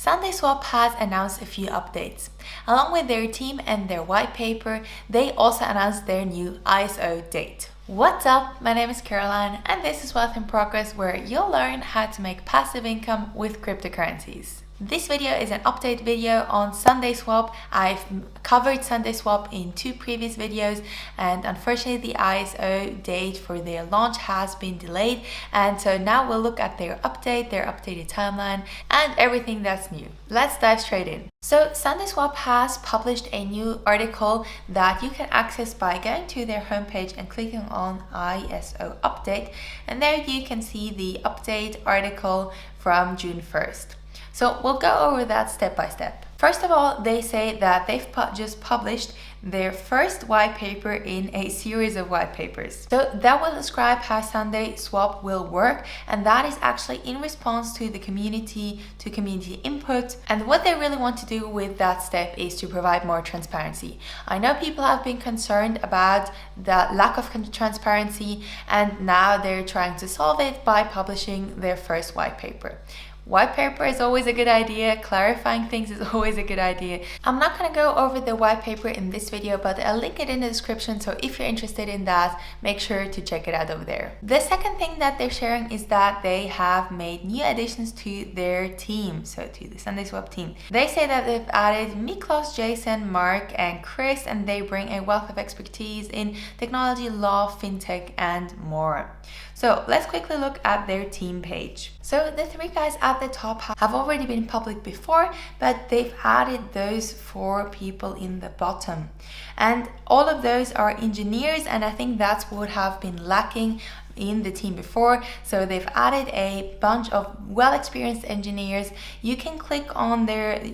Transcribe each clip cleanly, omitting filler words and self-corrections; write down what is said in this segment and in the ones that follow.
Sundae Swap has announced a few updates. Along with their team and their white paper, they also announced their new ISO date. What's up? My name is Caroline and this is Wealth in Progress, where you'll learn how to make passive income with cryptocurrencies. This video is an update video on Sundae Swap. I've covered Sundae Swap in 2 previous videos, and unfortunately the ISO date for their launch has been delayed, and so now we'll look at their update, their updated timeline, and everything that's new. Let's dive straight in. So Sundae Swap has published a new article that you can access by going to their homepage and clicking on ISO update, and there you can see the update article from June 1st. So we'll go over that step by step. First of all, they say that they've just published their first white paper in a series of white papers. So that will describe how Sundae Swap will work, and that is actually in response to the community, to community input. And what they really want to do with that step is to provide more transparency. I know people have been concerned about the lack of transparency, and now they're trying to solve it by publishing their first white paper. White paper is always a good idea. Clarifying things is always a good idea. I'm not going to go over the white paper in this video, but I'll link it in the description, so if you're interested in that, make sure to check it out over there. The second thing that they're sharing is that they have made new additions to their team, so to the Sundae Swap team. They say that they've added Miklos, Jason, Mark, and Chris, and they bring a wealth of expertise in technology, law, fintech, and more. So let's quickly look at their team page. So the 3 guys at the top have already been public before, but they've added those 4 people in the bottom. And all of those are engineers, and I think that's what have been lacking in the team before. So they've added a bunch of well-experienced engineers. You can click on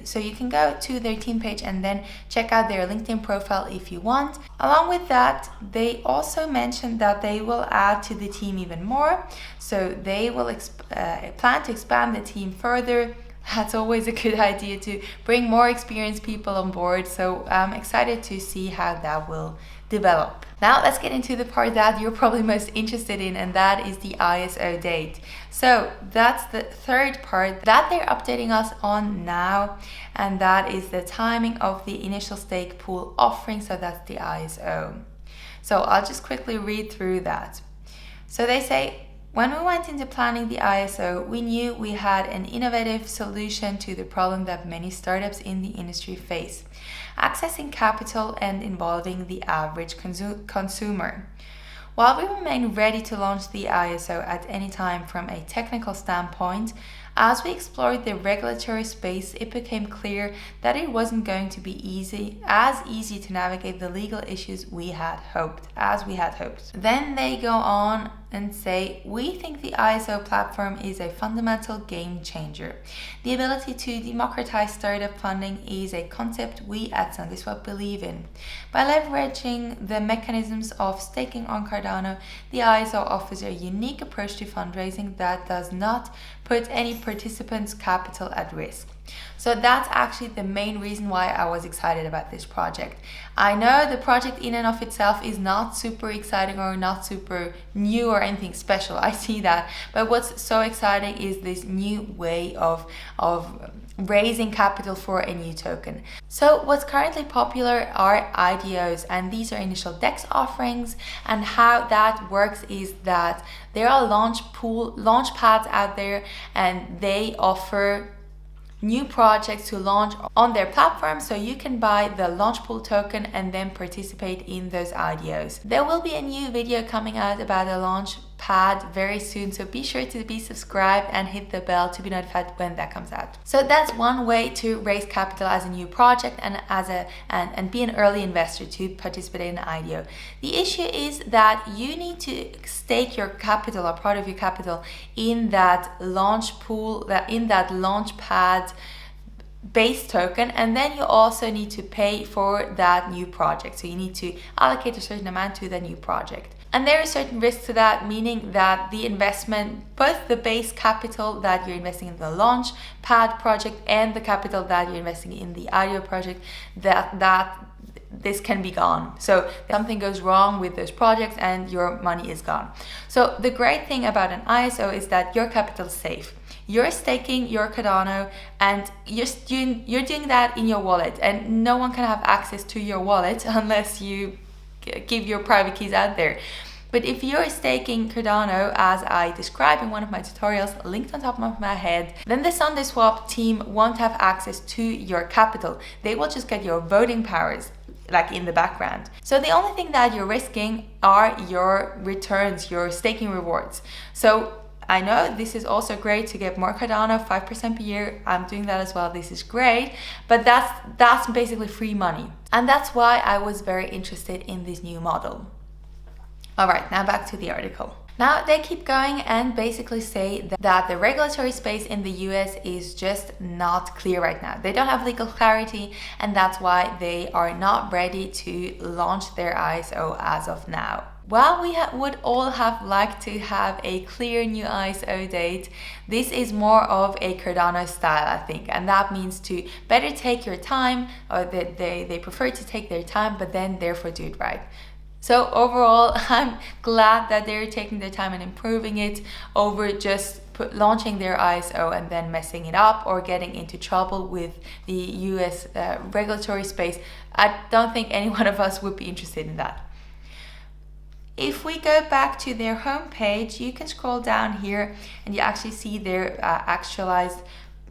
so you can go to their team page and then check out their LinkedIn profile if you want. Along with that, they also mentioned that they will add to the team even more. So they will plan to expand the team further. That's always a good idea, to bring more experienced people on board. So I'm excited to see how that will develop. Now let's get into the part that you're probably most interested in, and that is the ISO date. So that's the third part that they're updating us on now, and that is the timing of the initial stake pool offering. So that's the ISO. So I'll just quickly read through that. So they say, when we went into planning the ISO, we knew we had an innovative solution to the problem that many startups in the industry face: accessing capital and involving the average consumer. While we remain ready to launch the ISO at any time from a technical standpoint, as we explored the regulatory space, it became clear that it wasn't going to be as easy to navigate the legal issues as we had hoped. Then they go on and say, we think the ISO platform is a fundamental game changer. The ability to democratize startup funding is a concept we at Sundae Swap believe in. By leveraging the mechanisms of staking on Cardano, the ISO offers a unique approach to fundraising that does not put any participants' capital at risk. So that's actually the main reason why I was excited about this project. I know the project in and of itself is not super exciting or not super new or anything special. I see that. But what's so exciting is this new way of raising capital for a new token. So what's currently popular are IDOs, and these are initial DEX offerings, and how that works is that there are launch pads out there, and they offer new projects to launch on their platform, so you can buy the launch pool token and then participate in those IDOs. There will be a new video coming out about a launch pad very soon, so be sure to be subscribed and hit the bell to be notified when that comes out. So that's one way to raise capital as a new project and be an early investor to participate in an IDO. The issue is that you need to stake your capital or part of your capital in that launch pool, in that launch pad base token, and then you also need to pay for that new project. So you need to allocate a certain amount to the new project. And there is certain risk to that, meaning that the investment, both the base capital that you're investing in the launch pad project and the capital that you're investing in the IDO project, that this can be gone. So something goes wrong with those projects and your money is gone. So the great thing about an ISO is that your capital is safe. You're staking your Cardano and you're doing that in your wallet, and no one can have access to your wallet unless you give your private keys out there. But if you're staking Cardano, as I described in one of my tutorials, linked on top of my head, then the Sundae Swap team won't have access to your capital. They will just get your voting powers, like in the background. So the only thing that you're risking are your returns, your staking rewards. So I know this is also great to get more Cardano, 5% per year. I'm doing that as well. This is great, but that's basically free money. And that's why I was very interested in this new model. All right, now back to the article. Now they keep going and basically say that the regulatory space in the US is just not clear right now. They don't have legal clarity, and that's why they are not ready to launch their ISO as of now. While we would all have liked to have a clear new ISO date, this is more of a Cardano style, I think, and that means to better take your time, or that they prefer to take their time, but then therefore do it right. So overall, I'm glad that they're taking their time and improving it over just launching their ISO and then messing it up or getting into trouble with the US regulatory space. I don't think any one of us would be interested in that. If we go back to their homepage, you can scroll down here and you actually see their actualized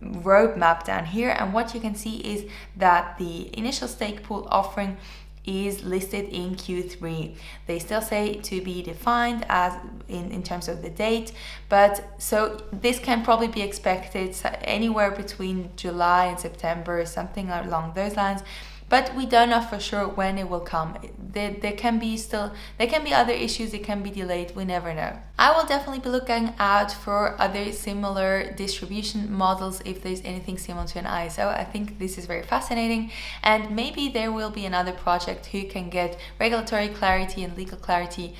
roadmap down here. And what you can see is that the initial stake pool offering is listed in Q3. They still say to be defined as in terms of the date, but so this can probably be expected anywhere between July and September, something along those lines. But we don't know for sure when it will come. There can be other issues, it can be delayed, we never know. I will definitely be looking out for other similar distribution models if there's anything similar to an ISO. I think this is very fascinating, and maybe there will be another project who can get regulatory clarity and legal clarity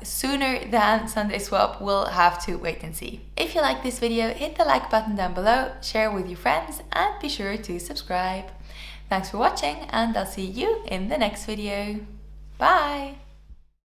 sooner than Sundae Swap. We'll have to wait and see. If you like this video, hit the like button down below, share with your friends, and be sure to subscribe. Thanks for watching, and I'll see you in the next video. Bye!